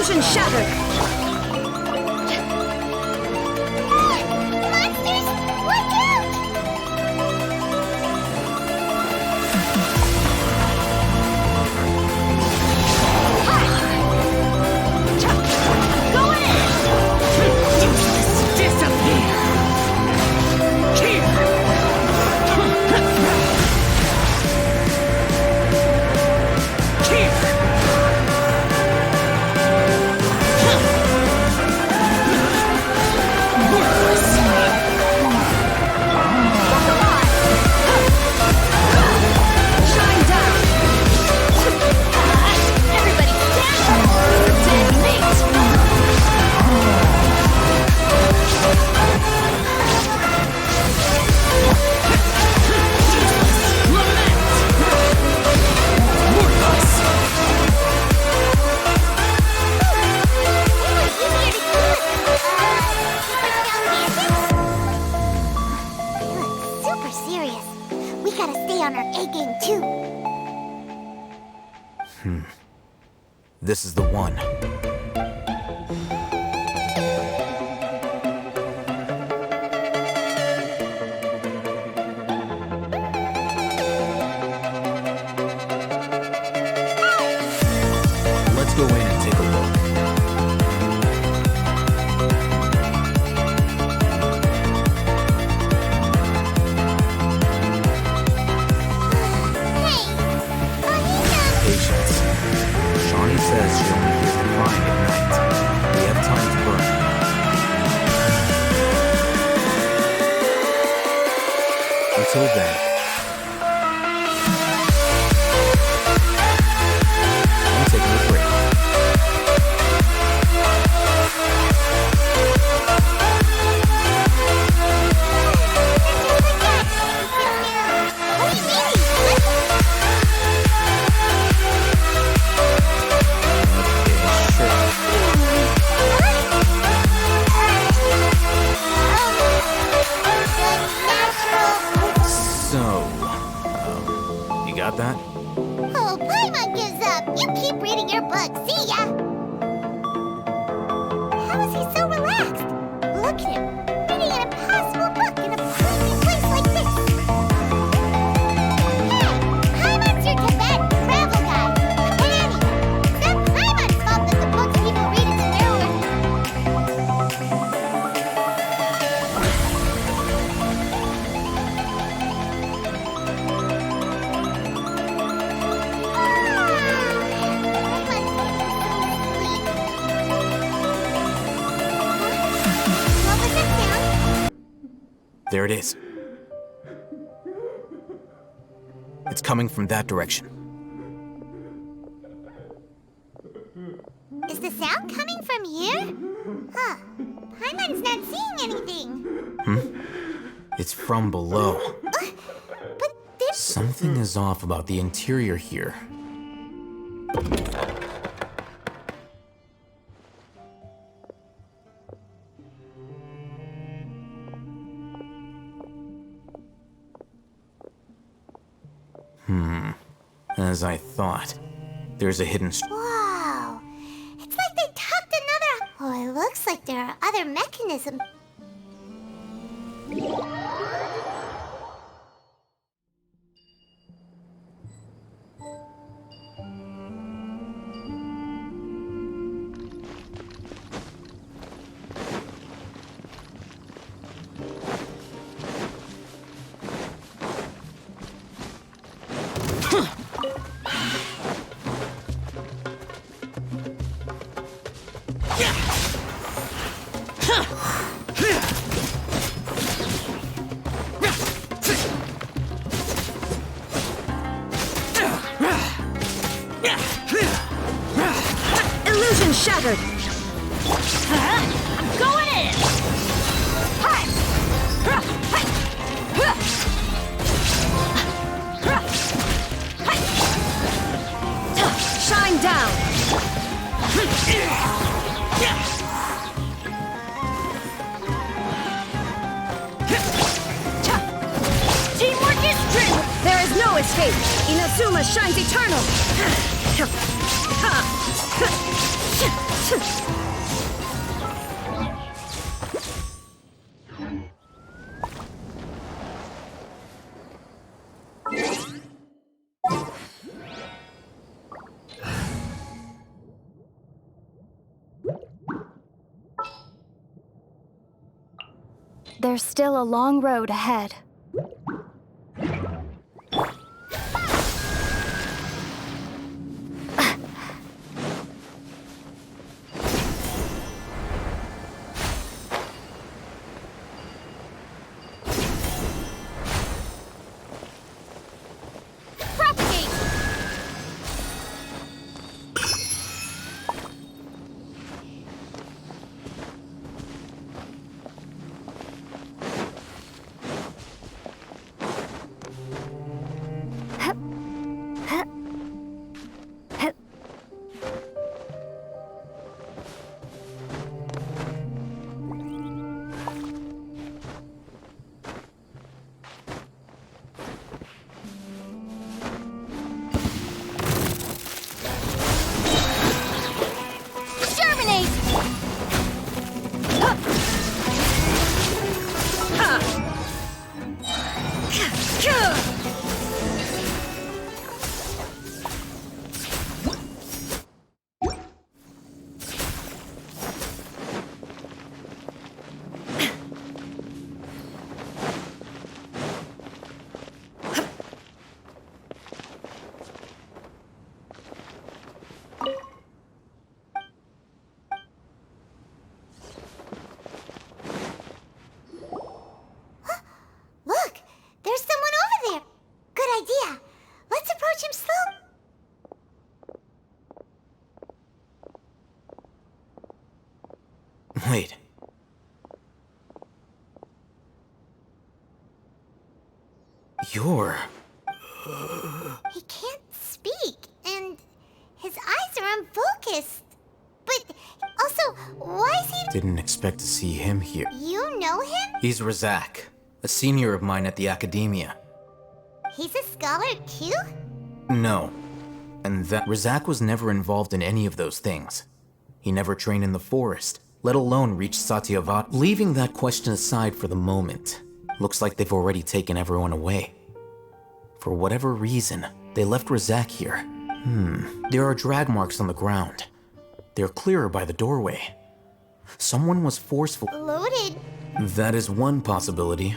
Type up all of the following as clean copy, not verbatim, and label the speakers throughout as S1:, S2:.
S1: Illusion shattered!
S2: Monsters! Look out!
S1: Go in! Disappear! Here!
S2: Super serious. We gotta stay on our A game too.
S3: This is the one. Let's go in and take a look. Patience. Shawnee says she only hears the crying at night. We have time to burn. Until then, I'm taking a break. Got that?
S2: Oh, Paimon gives up. You keep reading your book. See ya. How is he so relaxed? Look at him, reading an impossible book in a creepy place like this. Hey, Paimon's your Tibetan travel guide. Penny, it's not Paimon's fault that the books people read in Sumeru are...
S3: There it is. It's coming from that direction.
S2: Is the sound coming from here? Huh. Paimon's not seeing anything.
S3: It's from below.
S2: But there's...
S3: Something is off about the interior here. As I thought. There's a hidden...
S2: Whoa. It's like they tucked another... Oh, it looks like there are other mechanisms.
S1: Illusion shattered! I'm going in! Shine down! Teamwork is strength! There is no escape! Inazuma shines eternal! There's still a long road ahead.
S2: Propagate! Germinate! Look! There's someone over there! Good idea! Let's approach him slow.
S3: Wait. You're...
S2: He can't speak, and his eyes are unfocused. But also, why is he...
S3: Didn't expect to see him here.
S2: You know him?
S3: He's Razak, a senior of mine at the academia.
S2: He's a scholar too?
S3: No. And that Razak was never involved in any of those things. He never trained in the forest, let alone reach Satyavat. Leaving that question aside for the moment, looks like they've already taken everyone away. For whatever reason, they left Razak here. There are drag marks on the ground. They're clearer by the doorway. Someone was forceful.
S2: Loaded.
S3: That is one possibility.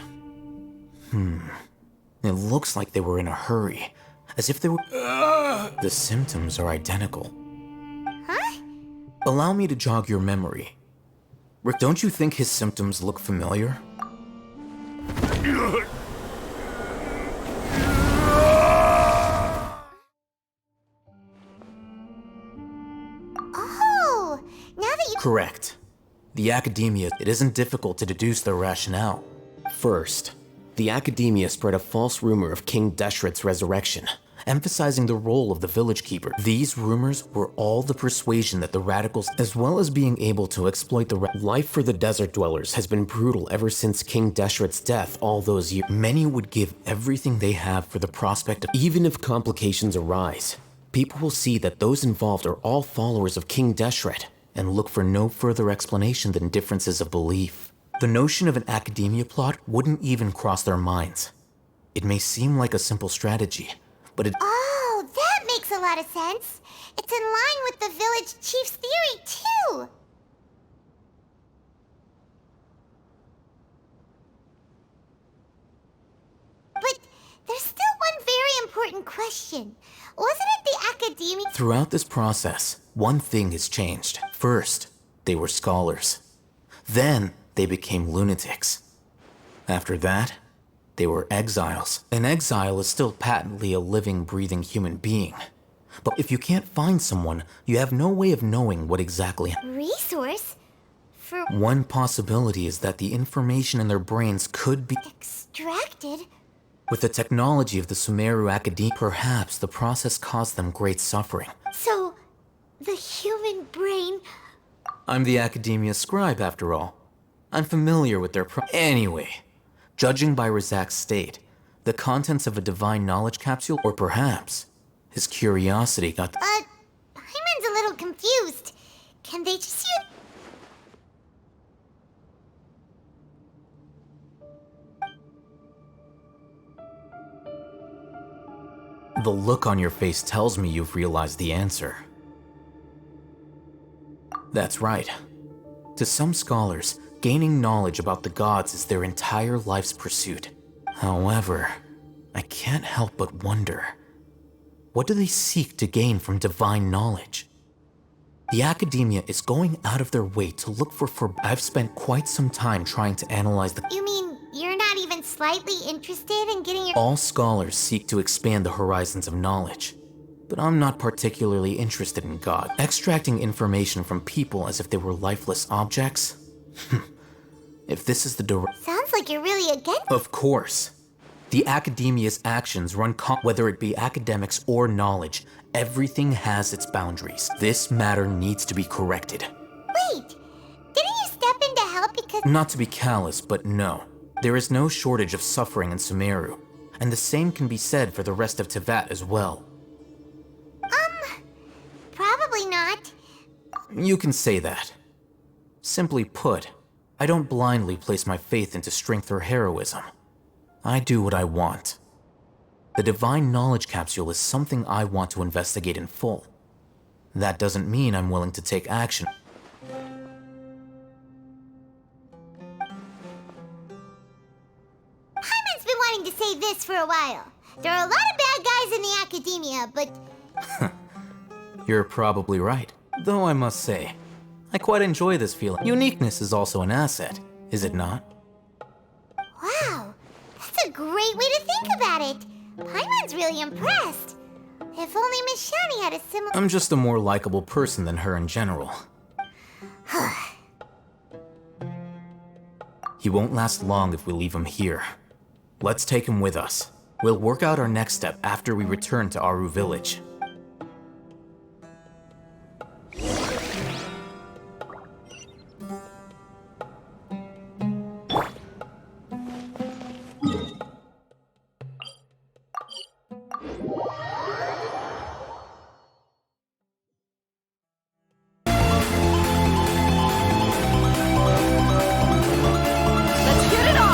S3: It looks like they were in a hurry, as if they were... The symptoms are identical.
S2: Huh?
S3: Allow me to jog your memory. Rick, don't you think his symptoms look familiar?
S2: Oh, now that you...
S3: Correct. The academia, it isn't difficult to deduce their rationale.
S4: First, the academia spread a false rumor of King Deshret's resurrection, emphasizing the role of the village keeper.
S3: These rumors were all the persuasion that the radicals, as well as being able to exploit the
S4: Life for the desert dwellers has been brutal ever since King Deshret's death all those years.
S3: Many would give everything they have for the prospect of...
S4: Even if complications arise, people will see that those involved are all followers of King Deshret,
S3: and look for no further explanation than differences of belief. The notion of an academia plot wouldn't even cross their minds. It may seem like a simple strategy, but it...
S2: Oh, that makes a lot of sense. It's in line with the village chief's theory, too. But there's still one very important question. Wasn't it the academia...
S3: Throughout this process, one thing has changed. First, they were scholars. Then, they became lunatics. After that, they were exiles. An exile is still patently a living, breathing human being. But if you can't find someone, you have no way of knowing what exactly...
S2: Resource? For...
S3: One possibility is that the information in their brains could be...
S2: Extracted?
S3: With the technology of the Sumeru Academy, perhaps the process caused them great suffering.
S2: So, the human brain...
S3: I'm the Academia scribe, after all. I'm familiar with their Anyway, judging by Razak's state, the contents of a divine knowledge capsule, or perhaps his curiosity got...
S2: Hyman's a little confused. Can they just use...
S3: The look on your face tells me you've realized the answer. That's right. To some scholars, gaining knowledge about the gods is their entire life's pursuit. However, I can't help but wonder, what do they seek to gain from divine knowledge? The academia is going out of their way to look for I've spent quite some time trying to analyze the...
S2: You mean you're not even slightly interested in getting your...
S3: All scholars seek to expand the horizons of knowledge, but I'm not particularly interested in God. Extracting information from people as if they were lifeless objects? If this is the
S2: Sounds like you're really against...
S3: Of course. The academia's actions run whether it be academics or knowledge, everything has its boundaries. This matter needs to be corrected.
S2: Wait, didn't you step in to help because...
S3: Not to be callous, but no. There is no shortage of suffering in Sumeru, and the same can be said for the rest of Teyvat as well.
S2: Probably not.
S3: You can say that. Simply put, I don't blindly place my faith into strength or heroism. I do what I want. The divine knowledge capsule is something I want to investigate in full. That doesn't mean I'm willing to take action.
S2: Paimon's been wanting to say this for a while. There are a lot of bad guys in the academia, but...
S3: You're probably right. Though I must say, I quite enjoy this feeling. Uniqueness is also an asset, is it not?
S2: Wow, that's a great way to think about it. Paimon's really impressed. If only Miss Shani had a similar...
S3: I'm just a more likable person than her in general. He won't last long if we leave him here. Let's take him with us. We'll work out our next step after we return to Aru Village.
S1: Let's get it on!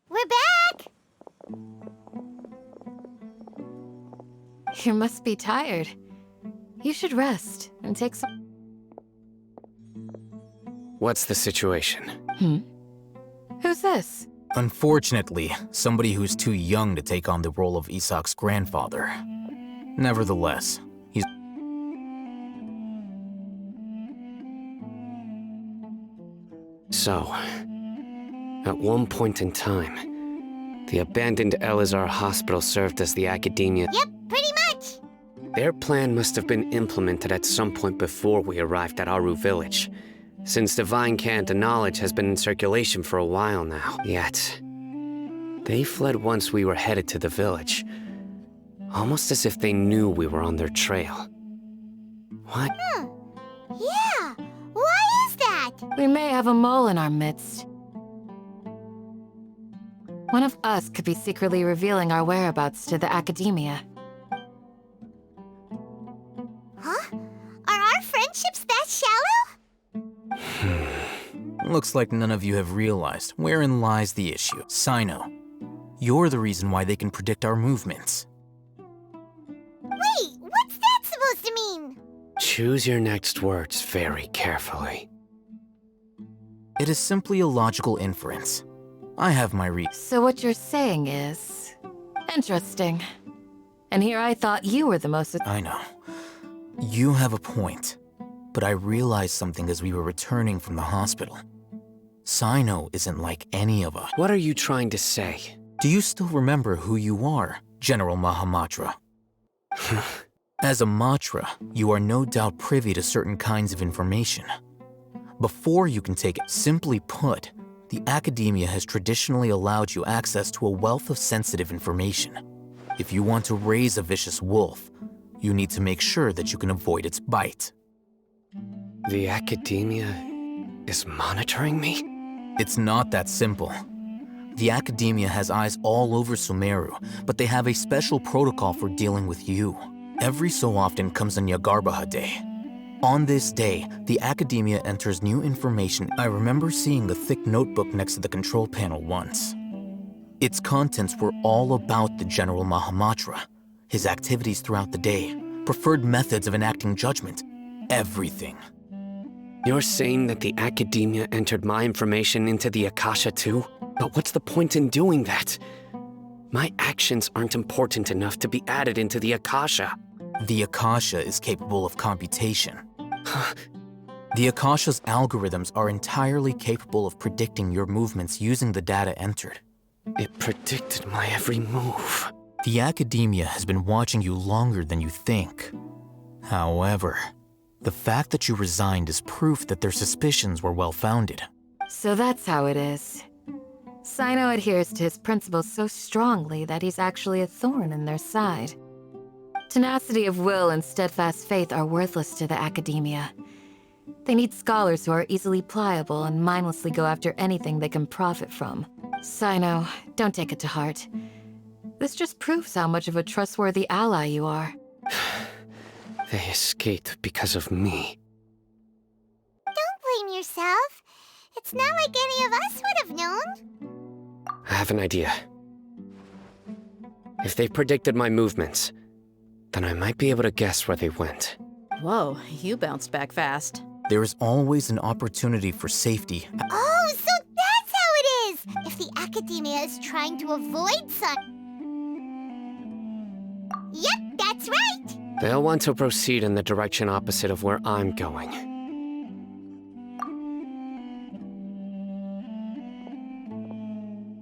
S2: We're back!
S5: You must be tired. You should rest and take some...
S6: What's the situation?
S5: Who's this?
S3: Unfortunately, somebody who's too young to take on the role of Isak's grandfather. Nevertheless, he's...
S6: So, at one point in time, the abandoned Elazar hospital served as the academia.
S2: Yep, pretty much.
S6: Their plan must have been implemented at some point before we arrived at Aru Village, since divine cant and knowledge has been in circulation for a while now. Yet, they fled once we were headed to the village, almost as if they knew we were on their trail. What?
S2: Yeah, why is that?
S5: We may have a mole in our midst. One of us could be secretly revealing our whereabouts to the academia.
S2: Huh? Are our friendships that shallow?
S3: Looks like none of you have realized wherein lies the issue. Sino, you're the reason why they can predict our movements.
S2: Wait, what's that supposed to mean?
S6: Choose your next words very carefully.
S3: It is simply a logical inference. I have my
S5: So what you're saying is... interesting. And here I thought you were the most...
S3: I know. You have a point. But I realized something as we were returning from the hospital. Sino isn't like any of us.
S6: What are you trying to say?
S3: Do you still remember who you are, General Mahamatra? As a Matra, you are no doubt privy to certain kinds of information. Before you can take it, simply put, The academia has traditionally allowed you access to a wealth of sensitive information. If you want to raise a vicious wolf, you need to make sure that you can avoid its bite.
S6: The academia is monitoring me?
S3: It's not that simple. The academia has eyes all over Sumeru, but they have a special protocol for dealing with you. Every so often comes a Nyagarbaha Day. On this day, the academia enters new information. I remember seeing the thick notebook next to the control panel once. Its contents were all about the General Mahamatra, his activities throughout the day, preferred methods of enacting judgment, everything.
S6: You're saying that the academia entered my information into the Akasha too? But what's the point in doing that? My actions aren't important enough to be added into the Akasha.
S3: The Akasha is capable of computation. The Akasha's algorithms are entirely capable of predicting your movements using the data entered.
S6: It predicted my every move.
S3: The academia has been watching you longer than you think. However, the fact that you resigned is proof that their suspicions were well-founded.
S5: So that's how it is. Sino adheres to his principles so strongly that he's actually a thorn in their side. Tenacity of will and steadfast faith are worthless to the academia. They need scholars who are easily pliable and mindlessly go after anything they can profit from. Sino, don't take it to heart. This just proves how much of a trustworthy ally you are.
S6: They escaped because of me.
S2: Don't blame yourself. It's not like any of us would have known.
S6: I have an idea. If they predicted my movements, then I might be able to guess where they went.
S1: Whoa, you bounced back fast.
S3: There is always an opportunity for safety.
S2: Oh, so that's how it is! If the academia is trying to avoid some... Yep, that's right!
S6: They'll want to proceed in the direction opposite of where I'm going.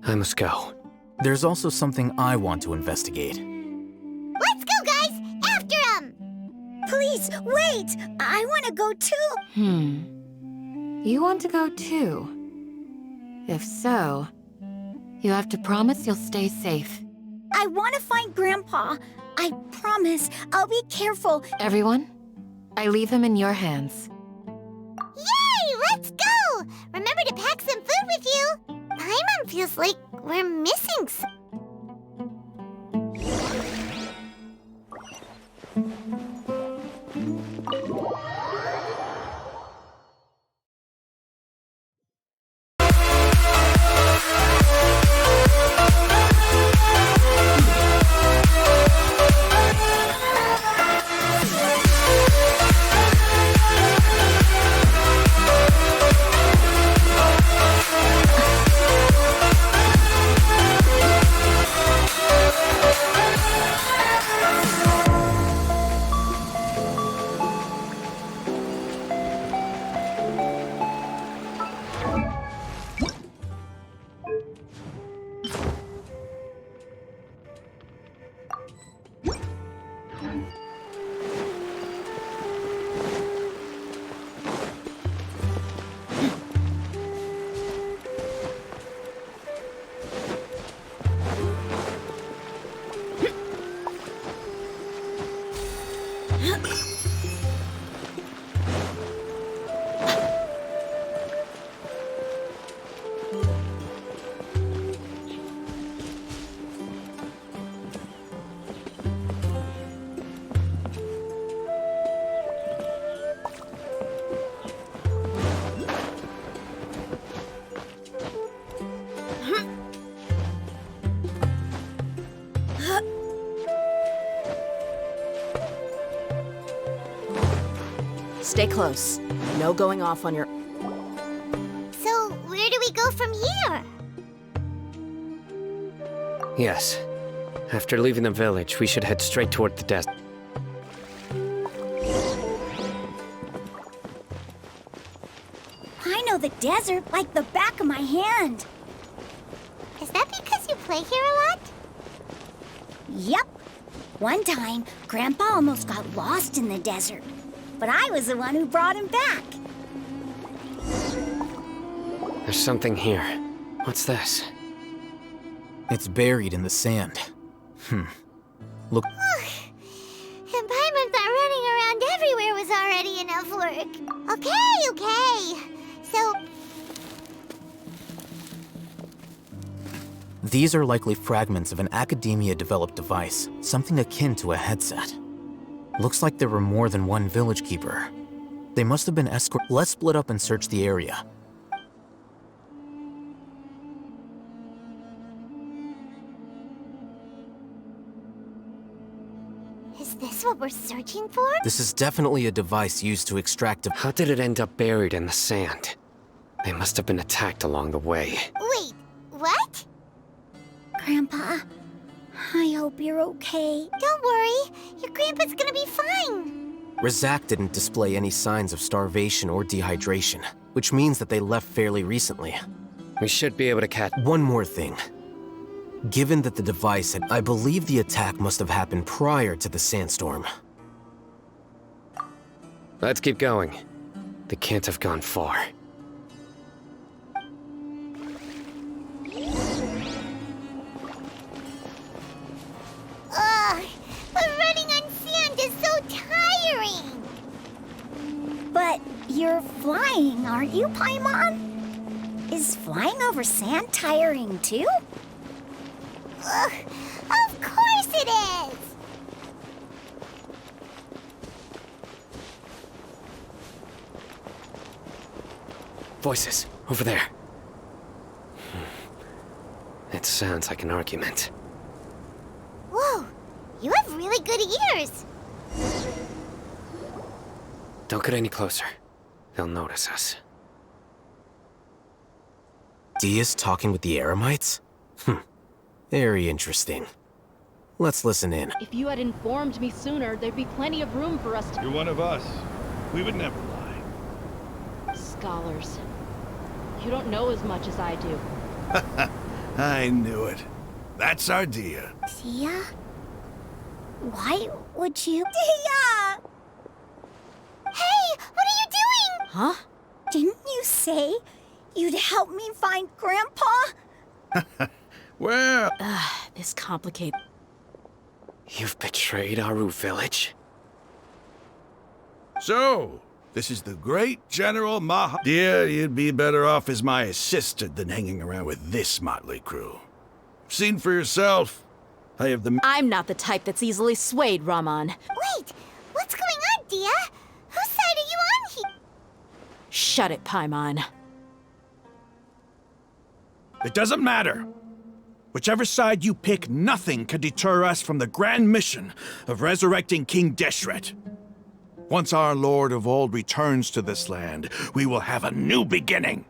S6: I must go.
S3: There's also something I want to investigate.
S2: Let's go, guys! After him!
S7: Please, wait! I want to go too!
S5: You want to go too? If so, you have to promise you'll stay safe.
S7: I want to find Grandpa. I promise. I'll be careful.
S5: Everyone, I leave him in your hands.
S2: Yay! Let's go! Remember to pack some food with you! Paimon feels like we're missing some...
S1: Stay close. No going off on your...
S2: So, where do we go from here?
S6: Yes. After leaving the village, we should head straight toward the desert.
S7: I know the desert like the back of my hand.
S2: Is that because you play here a lot?
S7: Yep. One time, Grandpa almost got lost in the desert, but I was the one who brought him back.
S6: There's something here. What's this?
S3: It's buried in the sand. Look,
S2: And Paimon thought running around everywhere was already enough work. Okay. So,
S3: these are likely fragments of an Academia-developed device, something akin to a headset. Looks like there were more than one village keeper. They must have been escorted. Let's split up and search the area.
S2: is this what we're searching for?
S4: This is definitely a device used to extract a...
S6: How did it end up buried in the sand? They must have been attacked along the way.
S2: Wait, what?
S7: Grandpa, I hope you're okay.
S2: Don't worry, your grandpa's gonna be fine.
S4: Razak didn't display any signs of starvation or dehydration, which means that they left fairly recently.
S6: We should be able to catch...
S4: One more thing. Given that the device had... I believe the attack must have happened prior to the sandstorm.
S6: Let's keep going. They can't have gone far.
S2: Ugh, but running on sand is so tiring.
S7: But you're flying, aren't you, Paimon? Is flying over sand tiring too?
S2: Ugh, of course it is.
S6: Voices, over there. It sounds like an argument.
S2: Whoa, you have really good ears.
S6: Don't get any closer. They'll notice us.
S4: Dia's talking with the Eremites? Very interesting. Let's listen in.
S8: If you had informed me sooner, there'd be plenty of room for us to...
S9: You're one of us. We would never lie.
S8: Scholars. You don't know as much as I do.
S9: I knew it. That's our Dia.
S7: Dia? Why would you... Dia!
S2: Hey, what are you doing?
S8: Huh?
S7: Didn't you say you'd help me find Grandpa?
S9: Well,
S8: This complicated...
S6: You've betrayed Aru village?
S9: so, this is the great General Maha... Dia, you'd be better off as my assistant than hanging around with this motley crew. Seen for yourself. I have the...
S8: I'm not the type that's easily swayed, Raman.
S2: Wait, what's going on, Dia? Whose side are you on here?
S8: Shut it, Paimon.
S9: It doesn't matter. Whichever side you pick, nothing can deter us from the grand mission of resurrecting King Deshret. Once our Lord of Old returns to this land, we will have a new beginning.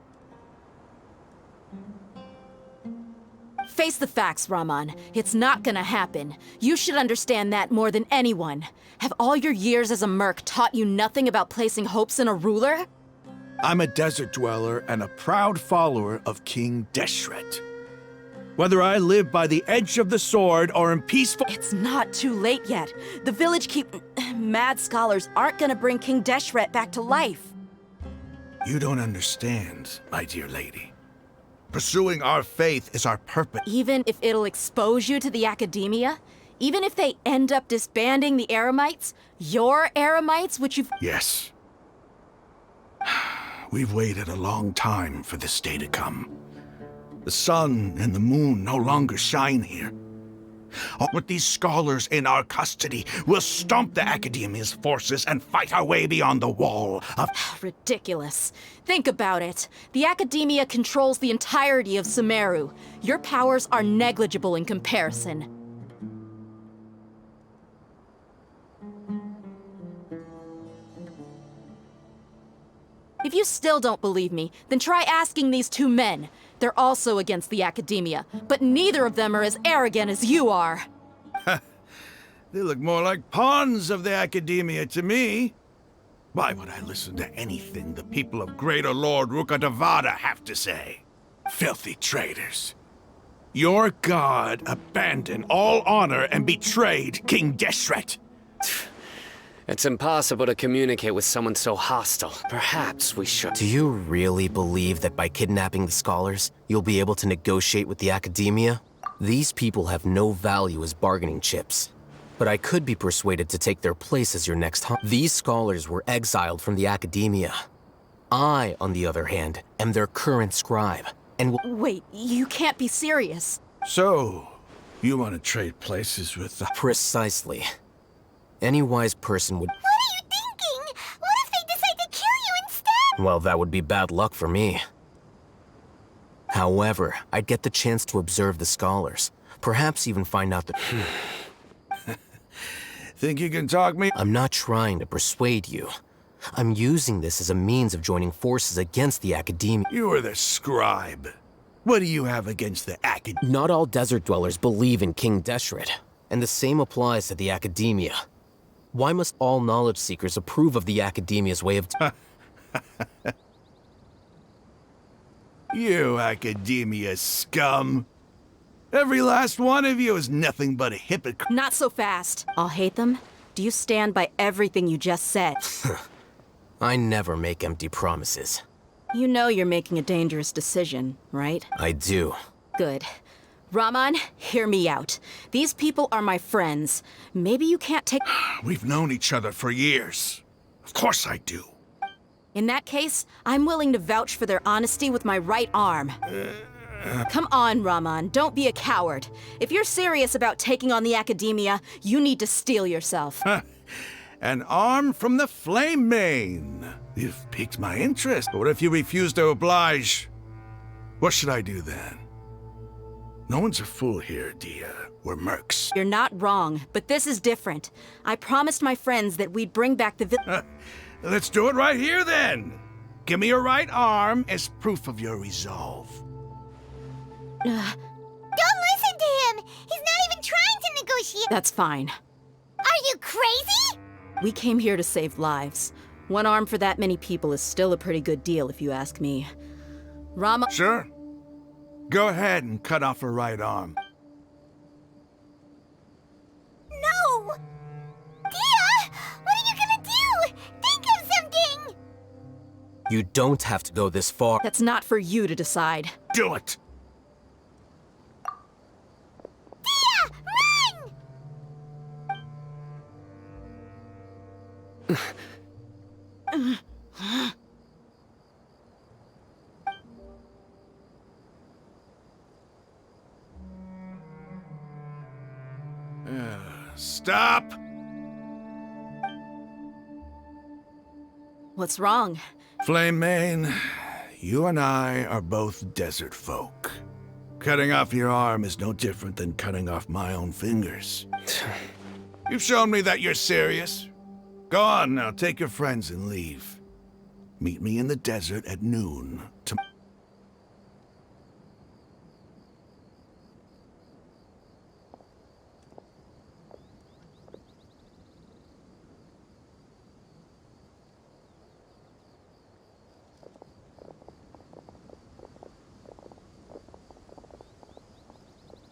S8: Face the facts, Raman. It's not gonna happen. You should understand that more than anyone. Have all your years as a merc taught you nothing about placing hopes in a ruler?
S9: I'm a desert dweller and a proud follower of King Deshret. Whether I live by the edge of the sword or in peaceful...
S8: It's not too late yet. The village mad scholars aren't gonna bring King Deshret back to life.
S9: You don't understand, my dear lady. Pursuing our faith is our purpose.
S8: Even if it'll expose you to the Academia? Even if they end up disbanding the Eremites? Your Eremites, which you've...
S9: Yes. We've waited a long time for this day to come. The sun and the moon no longer shine here. With these scholars in our custody, we'll stomp the Academia's forces and fight our way beyond the wall of...
S8: Ridiculous. Think about it. The Academia controls the entirety of Sumeru. Your powers are negligible in comparison. If you still don't believe me, then try asking these two men. They're also against the Academia, but neither of them are as arrogant as you are.
S9: They look more like pawns of the Academia to me. Why would I listen to anything the people of Greater Lord Rukkhadevata have to say? Filthy traitors. Your god abandoned all honor and betrayed King Deshret.
S6: It's impossible to communicate with someone so hostile. Perhaps we should.
S4: Do you really believe that by kidnapping the scholars, you'll be able to negotiate with the academia? These people have no value as bargaining chips. But I could be persuaded to take their place as your next hunt. These scholars were exiled from the academia. I, on the other hand, am their current scribe, and will—
S8: Wait, you can't be serious.
S9: So, you want to trade places with the...
S4: Precisely. Any wise person would—
S2: What are you thinking? What if they decide to kill you instead?
S4: Well, that would be bad luck for me. However, I'd get the chance to observe the scholars. Perhaps even find out the—
S9: Think you can talk me?
S4: I'm not trying to persuade you. I'm using this as a means of joining forces against the academia.
S9: You are the scribe. What do you have against the academia?
S4: Not all desert dwellers believe in King Deshret, and the same applies to the academia. Why must all knowledge seekers approve of the academia's way of—
S9: You academia scum. Every last one of you is nothing but a hypocrite.
S8: Not so fast. I'll hate them. Do you stand by everything you just said?
S4: I never make empty promises.
S8: You know you're making a dangerous decision, right?
S4: I do.
S8: Good. Raman, hear me out. These people are my friends. Maybe you can't take—
S9: We've known each other for years. Of course I do.
S8: In that case, I'm willing to vouch for their honesty with my right arm. Come on, Raman, don't be a coward. If you're serious about taking on the academia, you need to steel yourself.
S9: An arm from the Flame Mane. You've piqued my interest. But what if you refuse to oblige? What should I do then? No one's a fool here, Dia. We're mercs.
S8: You're not wrong, but this is different. I promised my friends that we'd bring back the
S9: Let's do it right here then. Give me your right arm as proof of your resolve.
S2: Don't listen to him! He's not even trying to negotiate!
S8: That's fine.
S2: Are you crazy?
S8: We came here to save lives. One arm for that many people is still a pretty good deal, if you ask me. Rama—
S9: Sure. Go ahead and cut off her right arm.
S2: No! Dia! What are you gonna do? Think of something!
S4: You don't have to go this far.
S8: That's not for you to decide.
S9: Do it!
S2: Dia! Run!
S9: Stop!
S8: What's wrong?
S9: Flame Mane, you and I are both desert folk. Cutting off your arm is no different than cutting off my own fingers. You've shown me that you're serious. Go on now, take your friends and leave. Meet me in the desert at noon tomorrow.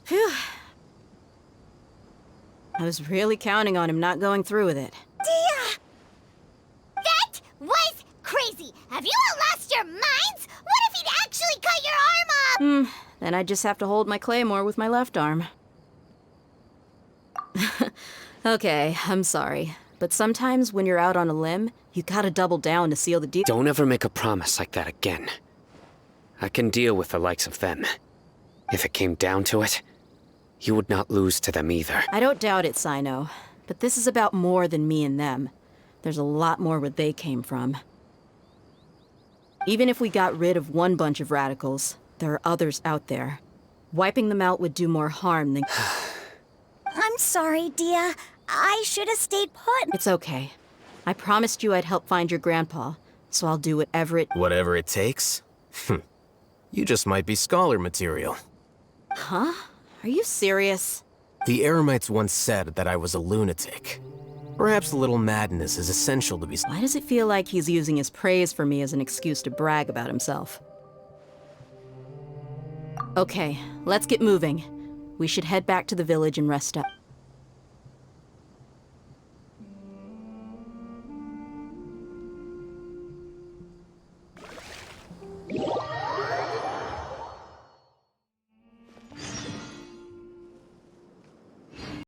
S8: Phew. I was really counting on him not going through with it.
S2: Dia! That was crazy! Have you all lost your minds? What if he'd actually cut your arm off?
S8: Then I'd just have to hold my claymore with my left arm. Okay, I'm sorry. But sometimes when you're out on a limb, you gotta double down to seal the deal.
S6: Don't ever make a promise like that again. I can deal with the likes of them. If it came down to it, you would not lose to them either.
S8: I don't doubt it, Sino. But this is about more than me and them. There's a lot more where they came from. Even if we got rid of one bunch of radicals, there are others out there. Wiping them out would do more harm than—
S7: I'm sorry, Dia. I should have stayed put.
S8: It's okay. I promised you I'd help find your grandpa, so I'll do whatever it—
S4: Whatever it takes? You just might be scholar material.
S8: Huh? Are you serious?
S4: The Eremites once said that I was a lunatic. Perhaps a little madness is essential to be—
S8: Why does it feel like he's using his praise for me as an excuse to brag about himself? Okay, let's get moving. We should head back to the village and rest up.